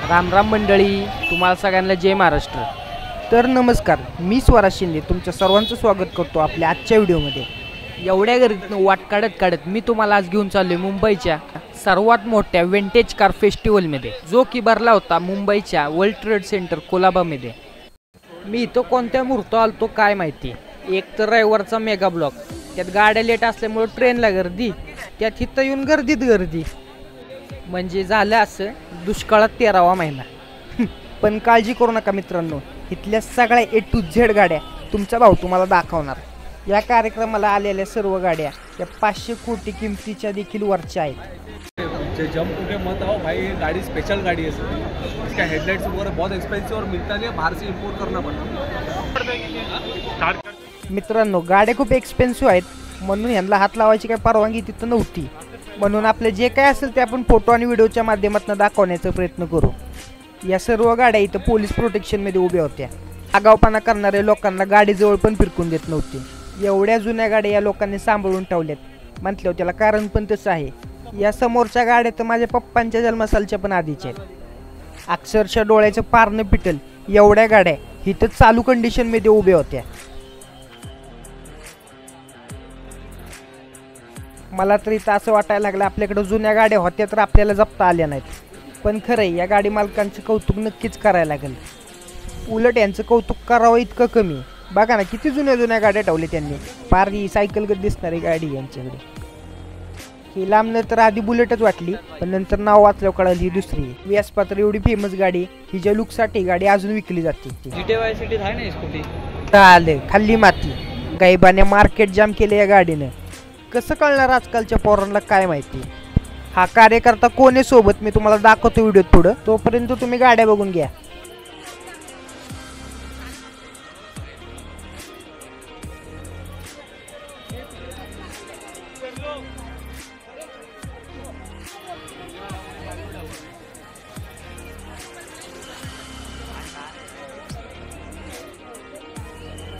राम राम मंडळी, तुम्हाला सगळ्यांना जय महाराष्ट्र। तर नमस्कार, मी स्वराज शिंदे तुमच्या सर्वांचं स्वागत करतो आपल्या आजच्या व्हिडिओमध्ये। एवढ्या गर्दीतून वाट काढत मी तुम्हाला आज घेऊन चाललोय मुंबईच्या सर्वात मोठ्या विंटेज कार फेस्टिवलमध्ये, जो की भरला होता मुंबईच्या वर्ल्ड ट्रेड सेंटर कोलाबामध्ये। मी इथं कोणत्या मुहूर्त आलतो काय माहिती। एक तर रविवारचा मेगा ब्लॉक, त्यात गाड्या लेट असल्यामुळे ट्रेनला गर्दी, त्यात इथं येऊन गर्दी म्हणजे झालं असं दुष्काळात 13वा महिना। पण काळजी करू नका मित्रांनो, इथल्या सगळ्या A to Z गाड्या तुमचा भाऊ तुम्हाला दाखवणार। या कार्यक्रमाला आलेल्या सर्व गाड्या या 500 कोटी किमतीच्या देखील वरच्या आहेत। जंप उठे मत आओ भाई, ये गाड़ी स्पेशल गाड़ी है सर। इसका हेडलाइट्स वगैरह बहुत एक्सपेंसिव और मिलता नहीं है, बाहर से इंपोर्ट करना पड़ता। मित्रांनो, गाड्या खूप एक्सपेन्सिव्ह आहेत, म्हणून यांना हात लावायची काही परवानगी तिथं नव्हती। म्हणून आपले जे काय असेल ते आपण फोटो आणि व्हिडिओच्या माध्यमातून दाखवण्याचा प्रयत्न करू। या सर्व गाड्या इथं पोलीस प्रोटेक्शनमध्ये उभ्या होत्या। आगाऊपणा करणाऱ्या लोकांना गाडीजवळ पण फिरकून देत नव्हते। एवढ्या जुन्या गाड्या या लोकांनी सांभाळून ठेवल्यात म्हटल्यावर त्याला कारण पण तसं आहे। या समोरच्या गाड्या तर माझ्या पप्पांच्या जन्मसालच्या पण आधीच्या आहेत। अक्षरशः डोळ्याचं पारणं पिटल एवढ्या गाड्या इथं चालू कंडिशनमध्ये उभ्या होत्या। मला तर इथं असं वाटायला लागलं आपल्याकडे जुन्या गाड्या होत्या तर आपल्याला जपता आल्या नाहीत। पण खरं आहे, या गाडी मालकांचं कौतुक नक्कीच करायला लागेल। उलट यांचं कौतुक करावं इतकं कमी। बघा ना, किती जुन्या गाड्या ठेवल्या त्यांनी। फार ही सायकलगत दिसणारी गाडी यांच्याकडे। ही लांबनं तर आधी बुलेटच वाटली, पण नंतर नाव वाचल्यावर कळालं ही दुसरी वेस्पा तर एवढी फेमस गाडी, ही ज्या लुकसाठी गाडी अजून विकली जाते। GTA सिटी आहे ना स्कूटी, चालेल खाल्ली माती। गायबाने मार्केट जाम केले या गाडीनं। कसं कळणार आजकालच्या पोरांना काय माहिती। हा कार्यकर्ता कोण आहे सोबत मी तुम्हाला दाखवतो व्हिडिओत पुढं, तोपर्यंत तुम्ही गाड्या बघून घ्या।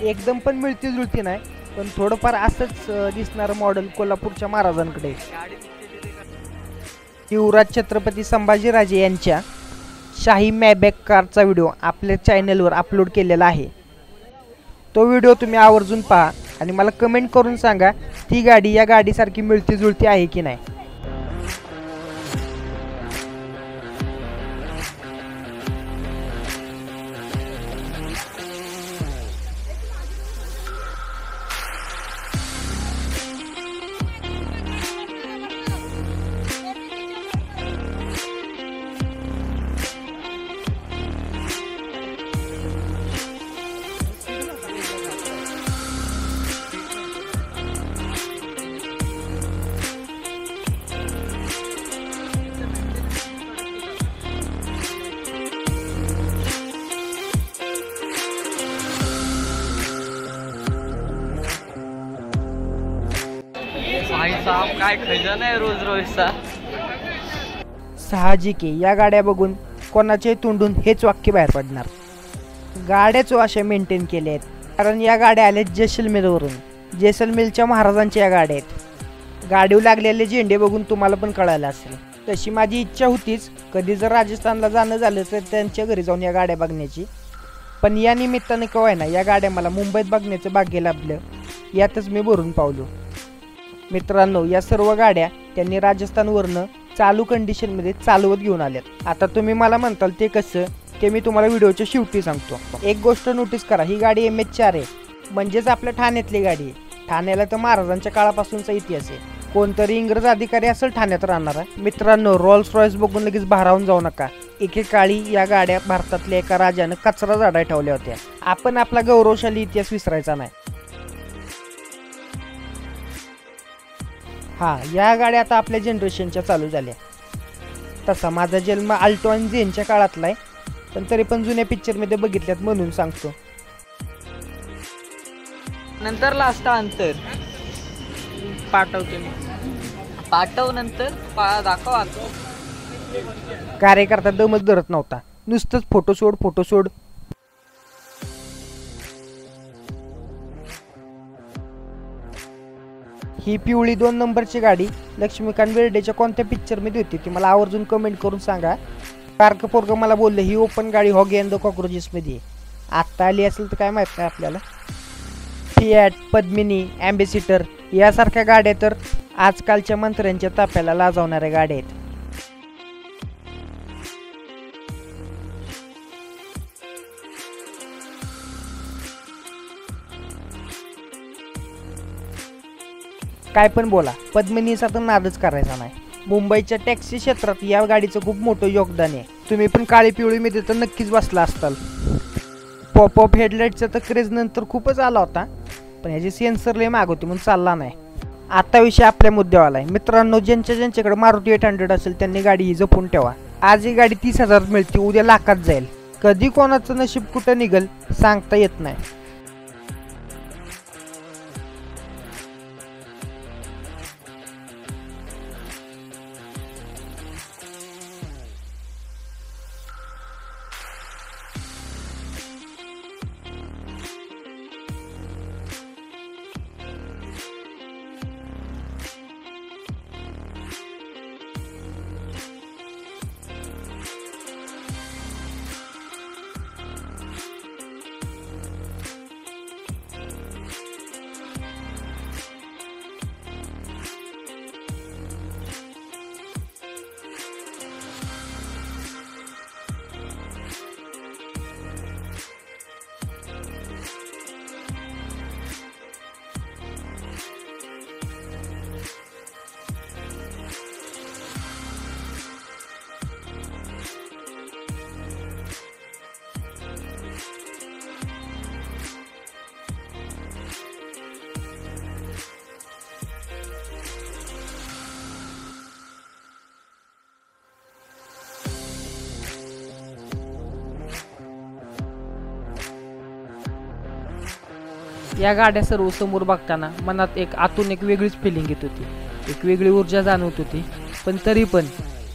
एकदम पण मिळती जुळती नाही, पण थोडंफार असंच दिसणारं मॉडेल कोल्हापूरच्या महाराजांकडे। युवराज छत्रपती संभाजीराजे यांच्या शाही मॅबॅक कारचा व्हिडिओ आपल्या चॅनलवर अपलोड केलेला आहे। तो व्हिडिओ तुम्ही आवर्जून पहा आणि मला कमेंट करून सांगा ती गाडी या गाडीसारखी मिळती जुळती आहे की नाही। भाई साहब काय खजाना आहे रोज रोजचा। साहजिक आहे, या गाड्या बघून कोणाच्याही तोंडून हेच वाक्य बाहेर पडणार, गाड्याच अशा मेंटेन केल्या आहेत। कारण या गाड्या आल्या जैसलमेरवरून। जैसलमेरच्या महाराजांच्या या गाड्या आहेत। गाडीवर लागलेले झेंडे बघून तुम्हाला पण कळालं असेल। तशी माझी इच्छा होतीच कधी जर राजस्थानला जाणं झालं तर त्यांच्या घरी जाऊन या गाड्या बघण्याची, पण या निमित्तानं कवाय ना या गाड्या मला मुंबईत बघण्याचं भाग्य लाभलं, यातच मी भरून पावलो। मित्रांनो, या सर्व गाड्या त्यांनी राजस्थानवरनं चालू कंडिशनमध्ये चालवत घेऊन आल्यात। आता तुम्ही मला म्हणताल ते कसं, ते मी तुम्हाला व्हिडिओच्या शेवटी सांगतो। एक गोष्ट नोटीस करा, ही गाडी MH4 आहे, म्हणजेच आपल्या ठाण्यातली गाडी आहे। ठाण्याला तर महाराजांच्या काळापासूनचा इतिहास आहे। कोणतरी इंग्रज अधिकारी असेल ठाण्यात राहणारा। मित्रांनो, रोल्स रॉयस बघून लगेच भारावून जाऊ नका। एकेकाळी या गाड्या भारतातल्या एका राजानं कचरा झाडा ठेवल्या होत्या। आपण आपला गौरवशाली इतिहास विसरायचा नाही। हा, या गाड्या आता आपल्या जनरेशनच्या चालू झाल्या। तसा माझा जन्म आल्टो आणि झेनच्या काळातला आहे, पण तरी पण जुन्या पिक्चरमध्ये बघितल्यात म्हणून सांगतो। नंतर लास्ट अंतर पाठवतो मी, पाठव नंतर दाखव। आता कार्यकर्ता दमच धरत नव्हता, नुसतंच फोटो सोड। ही पिवळी 2 नंबरची गाडी लक्ष्मीकांत बेर्डेच्या कोणत्या पिक्चरमध्ये होती ती मला आवर्जून कमेंट करून सांगा। बारकं पोरगं मला बोललं ही ओपन गाडी हॉगी अँड द कॉक्रोचेसमध्ये आत्ता आली असेल तर काय माहीत नाही आपल्याला. फिॲट, पद्मिनी, ॲम्बेसिटर यासारख्या गाड्या तर आजकालच्या मंत्र्यांच्या ताप्याला लाजवणाऱ्या गाड्या आहेत. काय पण बोला, पद्मिनीचा तर नादच करायचा नाही. मुंबईच्या टॅक्सी क्षेत्रात या गाडीचं खूप मोठं योगदान आहे. तुम्ही पण काळी पिवळीमध्ये तर नक्कीच बसला असताल. पॉपअप हेडलाईटचा तर क्रेज नंतर खूपच आला होता, पण ह्याची सेन्सर लय माग होती म्हणून चालला नाही. आता विषय आपल्या मुद्द्यावर आलाय. मित्रांनो, ज्यांच्याकडे मारुती 800 असेल त्यांनी गाडी ही जपून ठेवा. आज ही गाडी 30,000 मिळते, उद्या लाखात जाईल. कधी कोणाचं नशीब कुठं निघल सांगता येत नाही. या गाड्या सर्व समोर बघताना मनात आतून एक वेगळीच फिलिंग येत होती, एक वेगळी ऊर्जा जाणवत होती. पण तरी पण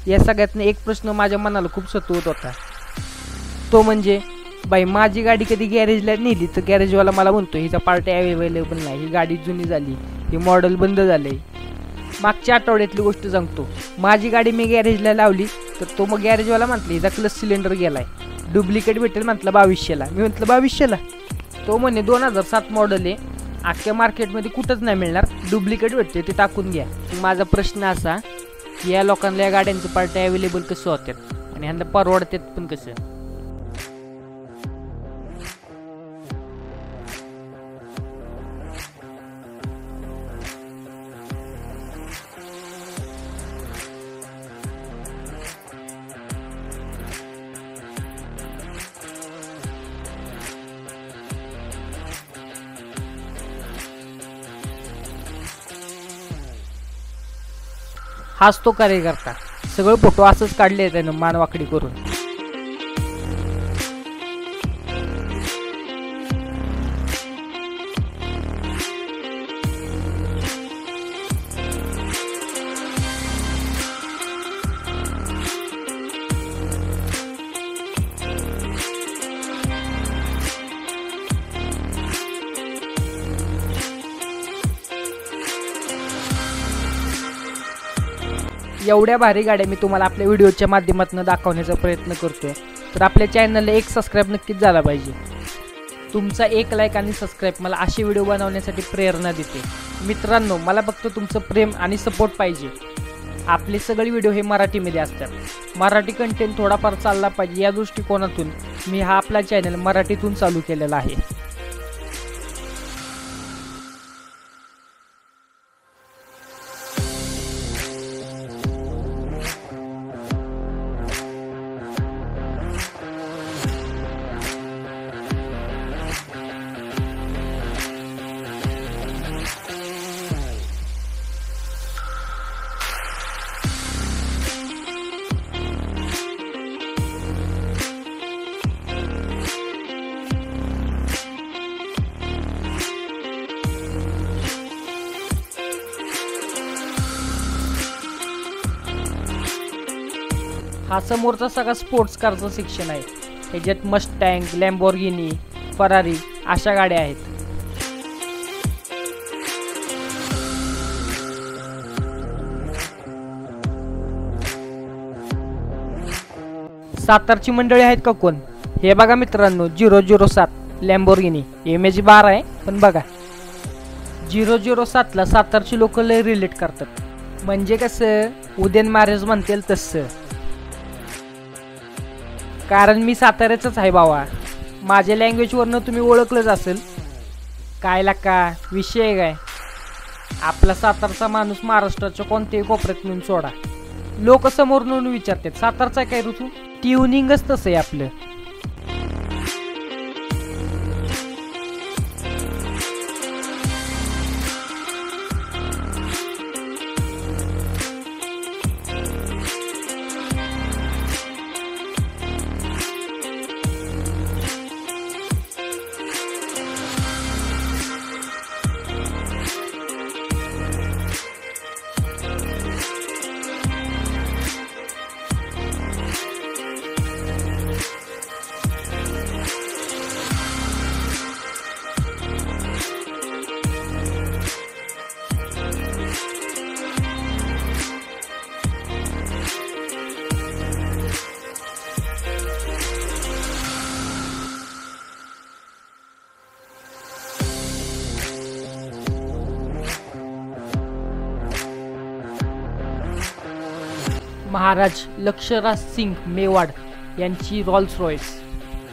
या सगळ्यातनं एक प्रश्न माझ्या मनाला खूप सतवत होता. तो म्हणजे, बाई माझी गाडी कधी गॅरेजला नेली तर गॅरेजवाला मला म्हणतो हिचा पार्ट अवेलेबल नाही, ही गाडी जुनी झाली, ही मॉडेल बंद झाले. मागच्या आठवड्यातली गोष्ट सांगतो. माझी गाडी मी गॅरेजला लावली तर तो मग गॅरेजवाला म्हटलं हिचा क्लच सिलेंडर गेलाय, डुप्लिकेट भेटेल म्हटलं 2200ला. मी म्हटलं 2200ला? तो म्हणे 2007 मॉडेल आहे, अख्ख्या मार्केटमध्ये कुठंच नाही मिळणार, डुप्लिकेट भेटते ते टाकून घ्या. माझा प्रश्न असा, या लोकांना या गाड्यांचं पार्ट अवेलेबल कसं होतात आणि ह्यांना परवडतात पण कसं? हाच तो कार्यकर्ता, सगळे फोटो असंच काढले त्यानं मानवाकडी करून. एवढ्या भारी गाड्या मी तुम्हाला आपल्या व्हिडिओच्या माध्यमातून दाखवण्याचा प्रयत्न करतोय, तर आपल्या चॅनलला एक सबस्क्राईब नक्कीच झाला पाहिजे. तुमचा एक लाईक आणि सबस्क्राईब मला असे व्हिडिओ बनवण्यासाठी प्रेरणा देते. मित्रांनो, मला फक्त तुमचं प्रेम आणि सपोर्ट पाहिजे. आपले सगळे व्हिडिओ हे मराठीमध्ये असतात. मराठी कंटेंट थोडाफार चालला पाहिजे या दृष्टिकोनातून मी हा आपला चॅनल मराठीतून चालू केलेला आहे. हा समोरचा सगळा स्पोर्ट्स कारचं सेक्शन आहे. ह्याच्यात मस्टँग, लॅम्बोर्गिनी, फरारी अशा गाड्या आहेत. सातारची मंडळी आहेत का कोण? हे बघा मित्रांनो, 007 लॅम्बोर्गिनी MH12 आहे, पण बघा 007ला सातारची लोक लय रिलेट करतात. म्हणजे कसं उदयन महाराज म्हणतील तसं. कारण मी साताऱ्याचंच आहे बाबा. माझ्या लँग्वेजवरनं तुम्ही ओळखलंच असेल. काय का विषय काय, आपला सातारचा माणूस महाराष्ट्राच्या कोणत्याही कोपऱ्यात नेऊन सोडा, लोक समोर नेऊन विचारतात सातारचा काय ऋतू. ट्युनिंगच तसं आहे आपलं. महाराज लक्षराज सिंग मेवाड यांची रॉल्स रॉयस.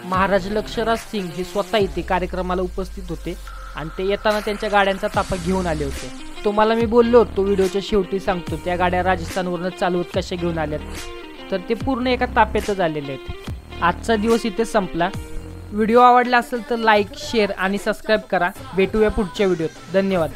महाराज लक्षराज सिंग हे स्वतः इथे कार्यक्रमाला उपस्थित होते आणि ते येताना त्यांच्या गाड्यांचा ताफा घेऊन आले होते. तुम्हाला मी बोललो होतो व्हिडिओच्या शेवटी सांगतो, त्या गाड्या राजस्थानवरून चालवत कशा घेऊन आल्यात, तर ते पूर्ण एका ताफ्यातच आलेले आहेत. आजचा दिवस इथे संपला. व्हिडिओ आवडला असेल तर लाईक, शेअर आणि सबस्क्राईब करा. भेटूया पुढच्या व्हिडिओत. धन्यवाद.